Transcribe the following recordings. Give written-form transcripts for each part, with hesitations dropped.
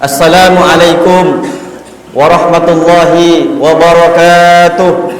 Assalamualaikum warahmatullahi wabarakatuh.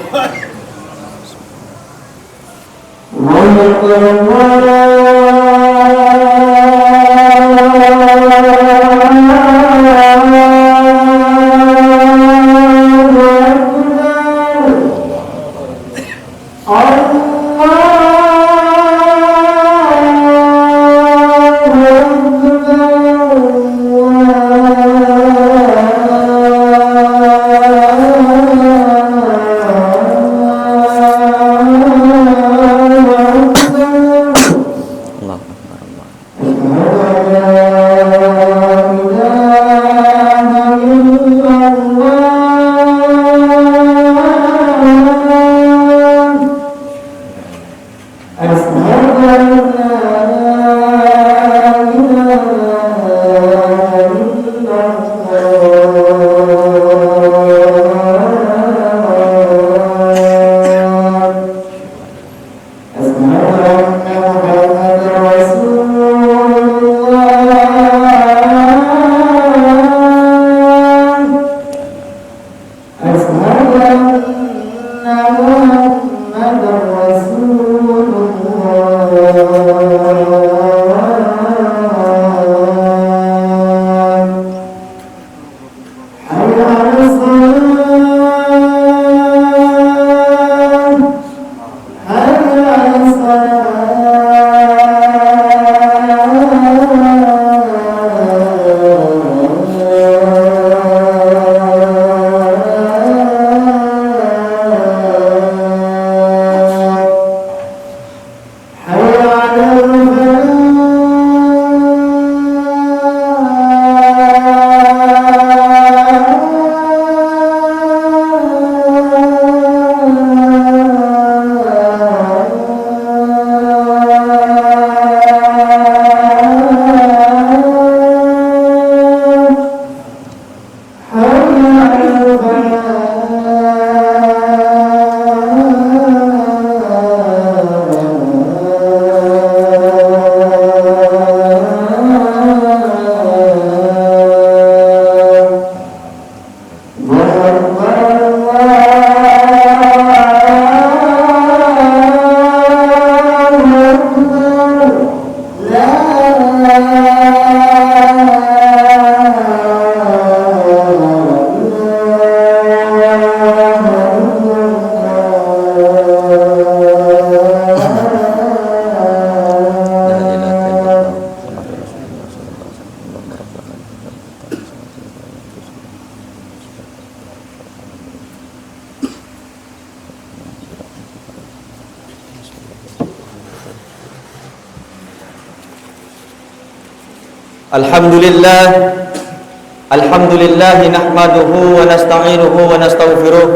Alhamdulillah nahmaduhu wa nasta'inuhu wa nastaghfiruh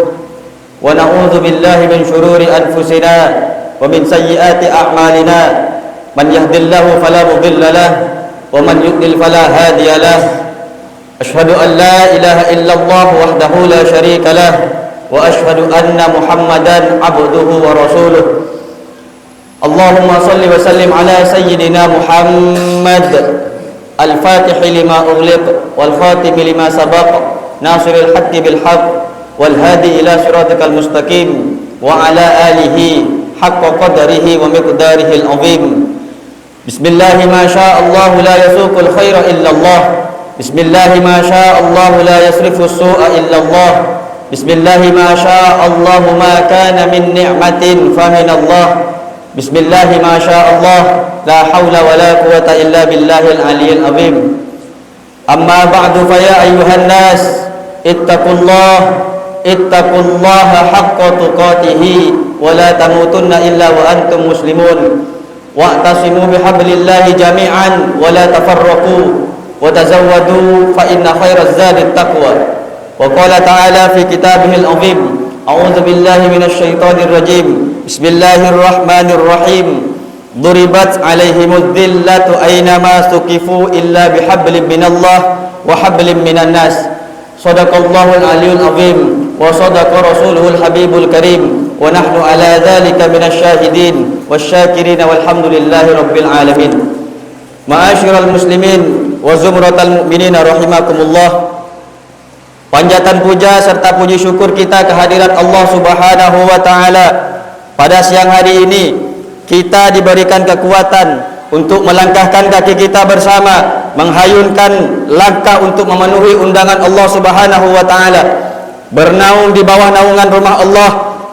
wa na'udzu billahi min shururi anfusina wa min sayyiati a'malina man yahdihillahu fala mudilla lahu wa man yudlil fala hadiya lahu asyhadu an la ilaha illallah wahdahu la syarika lahu wa asyhadu anna Muhammadan abduhu wa rasuluh. Allahumma salli wa sallim ala sayyidina Muhammad al-fatih lima ughliq wal khatim lima sabaq nasiril haqqi bil haqq wal hadi ila siratikal mustaqim wa ala alihi haqqa qadarihi wa miqdarihi al-azim. Bismillah ma syaa Allah la yasuqul khaira illa Allah. Bismillah ma syaa Allah la yasrifu as-su'a illa Allah. Bismillah ma syaa Allah ma kana min ni'matin fa min Allah. Bismillah ma syaa Allah la haula wa la quwwata illa billahil aliyyil azim. Amma ba'du fa ya ayyuhan nas ittaqullaha haqqa tuqatih wa la tamutunna illa wa antum muslimun wa'tasimu bihablillahi jami'an wa la tafarraqu وتزودوا فإن خير الزاد التقوى وقال تعالى في كتابه العظيم أعوذ بالله من الشيطان الرجيم بسم الله الرحمن الرحيم ضربت عليهم الذلة أينما ثقفوا إلا بحبل من الله وحبل من الناس صدق الله العلي العظيم وصدق رسوله الحبيب الكريم ونحن على ذلك من الشاهدين والشاكرين والحمد لله رب العالمين. Ma'asyiral muslimin wa zumratal mu'minin rahimakumullah. Panjatan puja serta puji syukur kita kehadirat Allah Subhanahu wa taala. Pada siang hari ini kita diberikan kekuatan untuk melangkahkan kaki kita bersama menghayunkan langkah untuk memenuhi undangan Allah Subhanahu wa taala. Bernaung di bawah naungan rumah Allah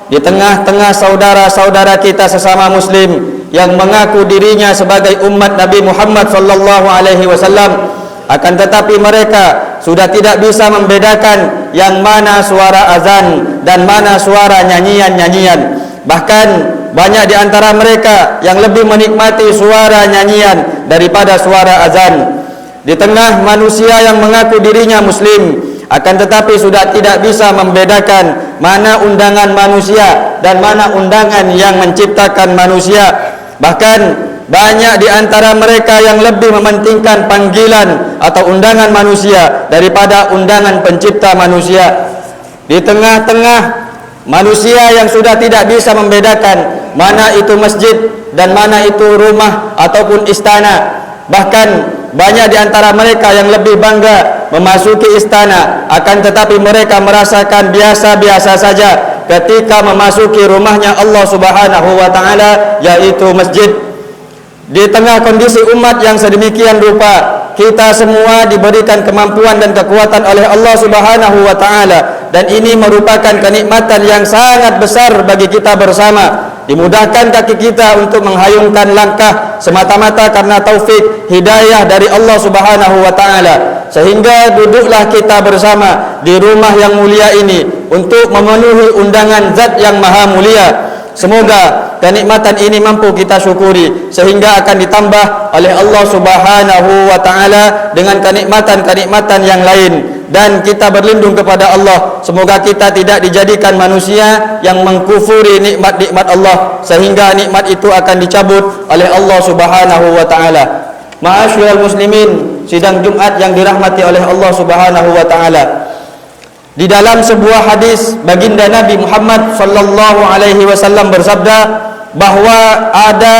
di tengah-tengah saudara-saudara kita sesama muslim yang mengaku dirinya sebagai umat Nabi Muhammad sallallahu alaihi wasallam, akan tetapi mereka sudah tidak bisa membedakan yang mana suara azan dan mana suara nyanyian-nyanyian. Bahkan banyak di antara mereka yang lebih menikmati suara nyanyian daripada suara azan. Di tengah manusia yang mengaku dirinya muslim, akan tetapi sudah tidak bisa membedakan mana undangan manusia dan mana undangan yang menciptakan manusia. Bahkan banyak di antara mereka yang lebih mementingkan panggilan atau undangan manusia daripada undangan pencipta manusia. Di tengah-tengah manusia yang sudah tidak bisa membedakan mana itu masjid dan mana itu rumah ataupun istana. Bahkan banyak di antara mereka yang lebih bangga memasuki istana, akan tetapi mereka merasakan biasa-biasa saja ketika memasuki rumahnya Allah Subhanahu wa taala, yaitu masjid. Di tengah kondisi umat yang sedemikian rupa, kita semua diberikan kemampuan dan kekuatan oleh Allah Subhanahu wa taala, dan ini merupakan kenikmatan yang sangat besar bagi kita bersama. Dimudahkan kaki kita untuk menghayungkan langkah semata-mata karena taufik hidayah dari Allah Subhanahu wa taala, sehingga duduklah kita bersama di rumah yang mulia ini untuk memenuhi undangan Zat yang Maha Mulia. Semoga kenikmatan ini mampu kita syukuri sehingga akan ditambah oleh Allah Subhanahu wa taala dengan kenikmatan-kenikmatan yang lain, dan kita berlindung kepada Allah semoga kita tidak dijadikan manusia yang mengkufuri nikmat-nikmat Allah sehingga nikmat itu akan dicabut oleh Allah Subhanahu wa taala. Ma'asyiral muslimin, sidang Jumat yang dirahmati oleh Allah Subhanahu wa taala. Di dalam sebuah hadis, baginda Nabi Muhammad sallallahu alaihi wasallam bersabda bahwa ada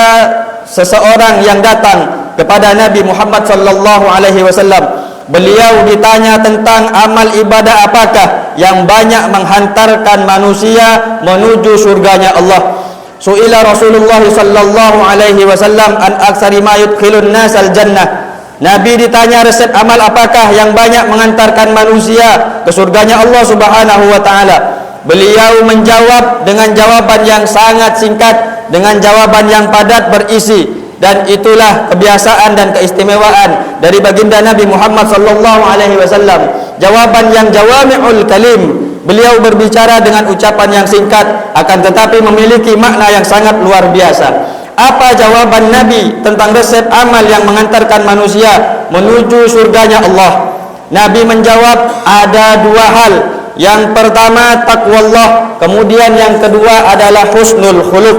seseorang yang datang kepada Nabi Muhammad sallallahu alaihi wasallam. Beliau ditanya tentang amal ibadah apakah yang banyak menghantarkan manusia menuju surganya Allah. Su'ila Rasulullah sallallahu alaihi wasallam an aktsari ma yudkhilun nasal jannah. Nabi ditanya resep amal apakah yang banyak mengantarkan manusia ke surganya Allah Subhanahu wa taala. Beliau menjawab dengan jawaban yang sangat singkat, dengan jawaban yang padat berisi, dan itulah kebiasaan dan keistimewaan dari baginda Nabi Muhammad sallallahu alaihi wasallam. Jawaban yang jawami'ul kalim. Beliau berbicara dengan ucapan yang singkat akan tetapi memiliki makna yang sangat luar biasa. Apa jawaban Nabi tentang resep amal yang mengantarkan manusia menuju surganya Allah? Nabi menjawab ada dua hal. Yang pertama taqwallah, kemudian yang kedua adalah husnul khuluq.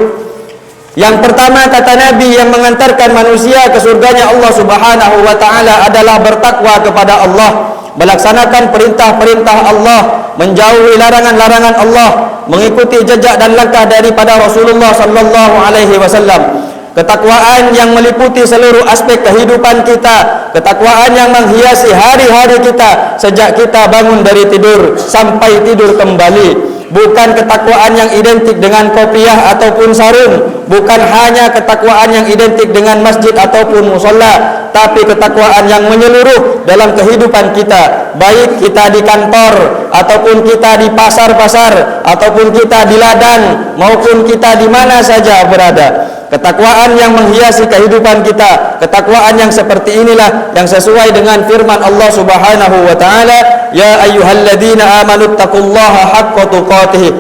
Yang pertama kata Nabi yang mengantarkan manusia ke surganya Allah Subhanahu wa taala adalah bertakwa kepada Allah, melaksanakan perintah-perintah Allah, menjauhi larangan-larangan Allah, mengikuti jejak dan langkah daripada Rasulullah sallallahu alaihi wasallam. Ketakwaan yang meliputi seluruh aspek kehidupan kita, ketakwaan yang menghiasi hari-hari kita sejak kita bangun dari tidur sampai tidur kembali. Bukan ketakwaan yang identik dengan kopiah ataupun sarung, bukan hanya ketakwaan yang identik dengan masjid ataupun musalla, tapi ketakwaan yang menyeluruh dalam kehidupan kita, baik kita di kantor ataupun kita di pasar-pasar ataupun kita di ladang maupun kita di mana saja berada. Ketakwaan yang menghiasi kehidupan kita, ketakwaan yang seperti inilah yang sesuai dengan firman Allah Subhanahu wa taala, ya ayyuhalladzina amanu taqullaha haqqa tuqatih.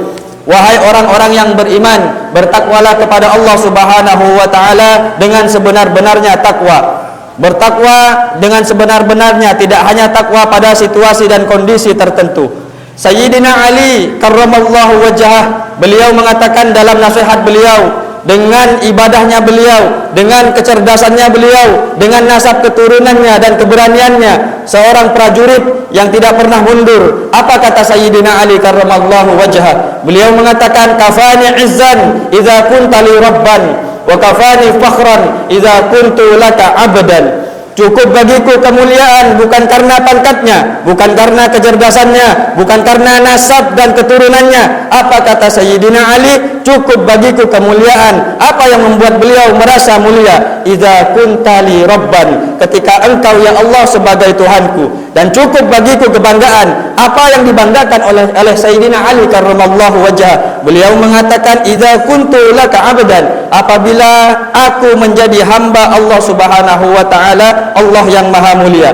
Wahai orang-orang yang beriman, bertakwalah kepada Allah Subhanahu wa taala dengan sebenar-benarnya takwa. Bertakwa dengan sebenar-benarnya, tidak hanya takwa pada situasi dan kondisi tertentu. Sayyidina Ali karramallahu wajhah, beliau mengatakan dalam nasihat beliau, dengan ibadahnya beliau, dengan kecerdasannya beliau, dengan nasab keturunannya dan keberaniannya, seorang prajurit yang tidak pernah mundur. Apa kata Sayyidina Ali karramallahu wajhah? Beliau mengatakan, kafani izzan idza kunta li rabban, wa kafani fakhran idza kuntu laka abdan. Cukup bagiku kemuliaan bukan karena pangkatnya, bukan karena kecerdasannya, bukan karena nasab dan keturunannya. Apa kata Sayyidina Ali? Cukup bagiku kemuliaan. Apa yang membuat beliau merasa mulia? Idza kunta li rabban, ketika engkau ya Allah sebagai Tuhanku. Dan cukup bagiku kebanggaan. Apa yang dibanggakan oleh Sayyidina Ali karramallahu wajhah? Beliau mengatakan, idza kuntu laka abdan, apabila aku menjadi hamba Allah Subhanahu wa taala, Allah yang maha mulia,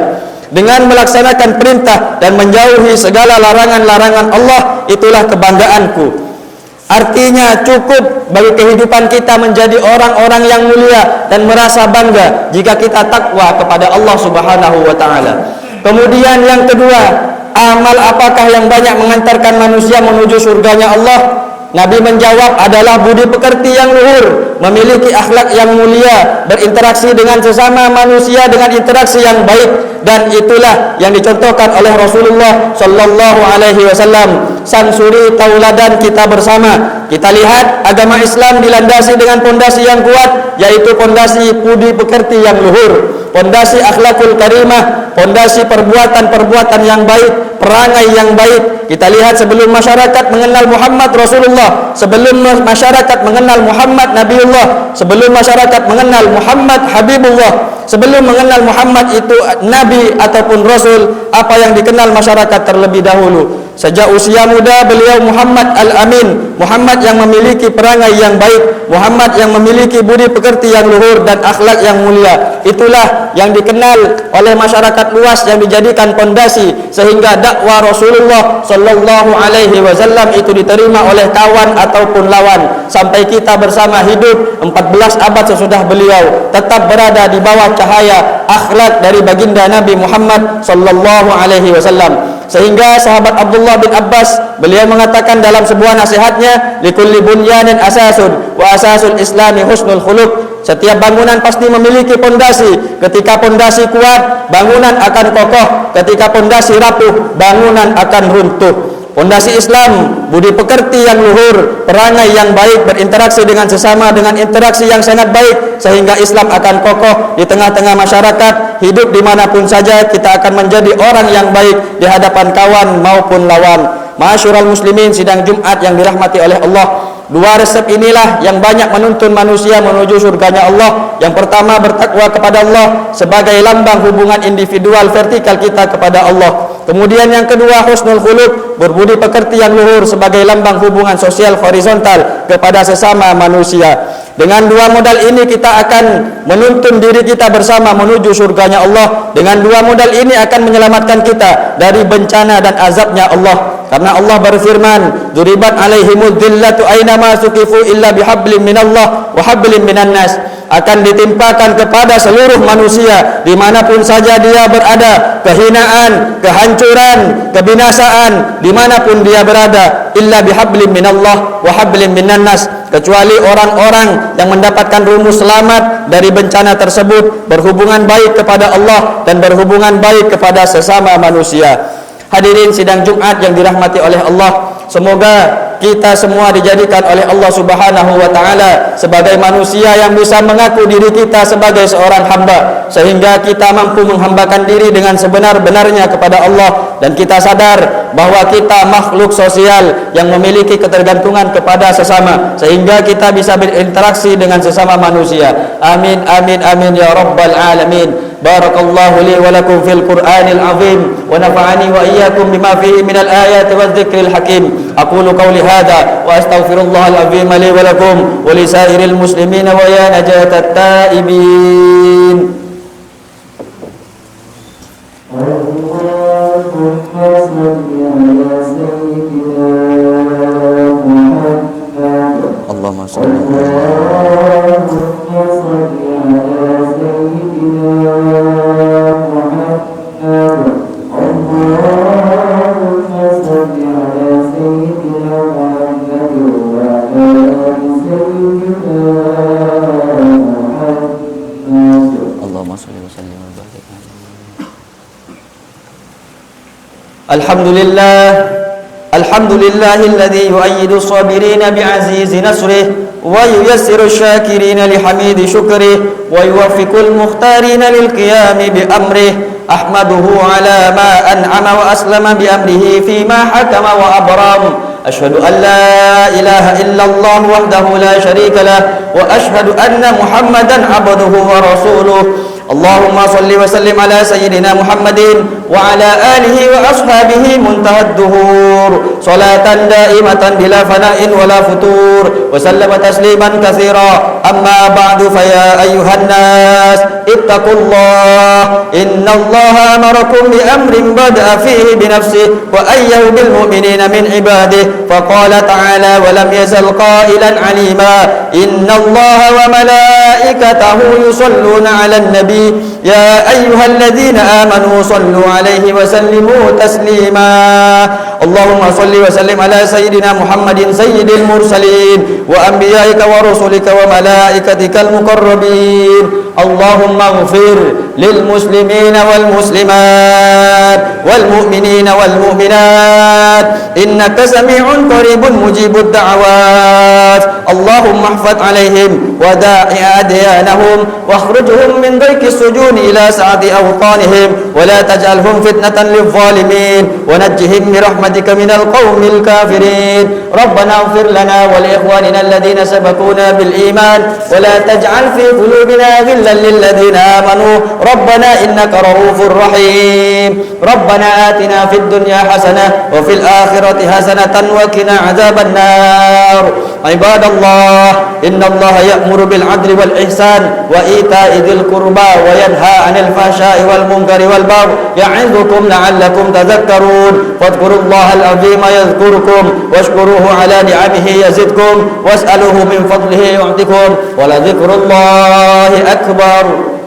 dengan melaksanakan perintah dan menjauhi segala larangan-larangan Allah, itulah kebanggaanku. Artinya cukup bagi kehidupan kita menjadi orang-orang yang mulia dan merasa bangga jika kita takwa kepada Allah Subhanahu wa taala. Kemudian yang kedua, amal apakah yang banyak mengantarkan manusia menuju surganya Allah? Nabi menjawab, adalah budi pekerti yang luhur, memiliki akhlak yang mulia, berinteraksi dengan sesama manusia dengan interaksi yang baik, dan itulah yang dicontohkan oleh Rasulullah sallallahu alaihi wasallam. Sang suri tauladan kita bersama. Kita lihat agama Islam dilandasi dengan pondasi yang kuat, yaitu pondasi budi pekerti yang luhur, pondasi akhlakul karimah, pondasi perbuatan-perbuatan yang baik, perangai yang baik. Kita lihat sebelum masyarakat mengenal Muhammad Rasulullah, sebelum masyarakat mengenal Muhammad Nabiullah, sebelum masyarakat mengenal Muhammad Habibullah, sebelum mengenal Muhammad itu Nabi ataupun Rasul, apa yang dikenal masyarakat terlebih dahulu? Sejak usia muda beliau Muhammad Al-Amin, Muhammad yang memiliki perangai yang baik, Muhammad yang memiliki budi pekerti yang luhur dan akhlak yang mulia. Itulah yang dikenal oleh masyarakat luas, yang dijadikan pondasi sehingga dakwah Rasulullah sallallahu alaihi wasallam itu diterima oleh kawan ataupun lawan, sampai kita bersama hidup 14 abad sesudah beliau tetap berada di bawah cahaya akhlak dari baginda Nabi Muhammad sallallahu alaihi wasallam. Sehingga sahabat Abdullah bin Abbas, beliau mengatakan dalam sebuah nasihatnya, likulli bunyanin asasun wa asasul islami husnul khuluq. Setiap bangunan pasti memiliki pondasi. Ketika pondasi kuat, bangunan akan kokoh. Ketika pondasi rapuh, bangunan akan runtuh. Pondasi Islam, budi pekerti yang luhur, perangai yang baik, berinteraksi dengan sesama dengan interaksi yang sangat baik, sehingga Islam akan kokoh di tengah-tengah masyarakat. Hidup dimanapun saja kita akan menjadi orang yang baik di hadapan kawan maupun lawan. Ma'asyiral muslimin, sidang Jumat yang dirahmati oleh Allah, dua resep inilah yang banyak menuntun manusia menuju surganya Allah. Yang pertama, bertakwa kepada Allah sebagai lambang hubungan individual vertikal kita kepada Allah. Kemudian yang kedua, husnul khuluq, berbudi pekerti yang luhur sebagai lambang hubungan sosial horizontal kepada sesama manusia. Dengan dua modal ini kita akan menuntun diri kita bersama menuju surganya Allah. Dengan dua modal ini akan menyelamatkan kita dari bencana dan azabnya Allah. Karena Allah berfirman, "Duribat alaihimud dhillatu aynama suqifu illa bihablin minallah wa hablin minan nas." Akan ditimpakan kepada seluruh manusia dimanapun saja dia berada, kehinaan, kehancuran, kebinasaan dimanapun dia berada, illa bihablin minallah wa hablin minan nas, kecuali orang-orang yang mendapatkan rumus selamat dari bencana tersebut, berhubungan baik kepada Allah dan berhubungan baik kepada sesama manusia. Hadirin sidang Jumat yang dirahmati oleh Allah, semoga kita semua dijadikan oleh Allah Subhanahu wa taala sebagai manusia yang bisa mengaku diri kita sebagai seorang hamba, sehingga kita mampu menghambakan diri dengan sebenar-benarnya kepada Allah, dan kita sadar bahwa kita makhluk sosial yang memiliki ketergantungan kepada sesama, sehingga kita bisa berinteraksi dengan sesama manusia. Amin amin amin ya rabbal alamin. Barakallahu li wa lakum fil Qur'anil azim wa nafa'ani wa iyyakum bima fihi minal ayati wadh-dhikril hakim. Aqulu qawli hadha wa astaghfirullahal azim li wa lakum wa li sairil muslimin wa ya najatat taibin. Allahumma shalli ala الحمد لله الذي يؤيد الصابرين بعزيز نصره وييسر الشاكرين لحميد شكره ويوفق المختارين للقيام بأمره أحمده على ما أنعم وأسلم بأمره فيما حكم وأبرم أشهد أن لا إله إلا الله وحده لا شريك له وأشهد أن محمدا عبده ورسوله اللهم صل وسلم على سيدنا محمد وعلى آله وأصحابه منتهى الدهور صلاة دائمة بلا فناء ولا فتور وسلم تسليما كثيرا أما بعد فيا أيها الناس اتقوا الله إن الله أمركم بأمر بدأ فيه بنفسه وأيه بالمؤمنين من عباده فقال تعالى ولم يزل قائلا عليما إن الله وملائكته يصلون على النبي يا أيها الذين آمنوا صلوا عليه وسلموا تسليما اللهم صل وسلم على سيدنا محمد سيد المرسلين وأنبيائك ورسلك وملائكتك المقربين اللهم اغفر للمسلمين والمسلمات والمؤمنين والمؤمنات إنك سميع قريب مجيب الدعوات اللهم احفظ عليهم وداعي أديانهم واخرجهم من ضيق السجون إلى سعة أوطانهم ولا تجعلهم فتنة للظالمين ونجهم برحمتك من القوم الكافرين ربنا اغفر لنا ولإخواننا الذين سبقونا بالإيمان ولا تجعل في قلوبنا غلا للذين آمنوا ربنا إنك رؤوف رحيم ربنا آتنا في الدنيا حسنة وفي الآخرة حسنة وقنا عذاب النار عباد الله إن الله يأمر بالعدل والإحسان وإيتاء ذي القربى وينهى عن الفحشاء والمنكر والبغي يعظكم لعلكم تذكرون فاذكروا الله العظيم يذكركم واشكروه على نعمه يزدكم واسألوه من فضله يعطكم ولذكر الله أكبر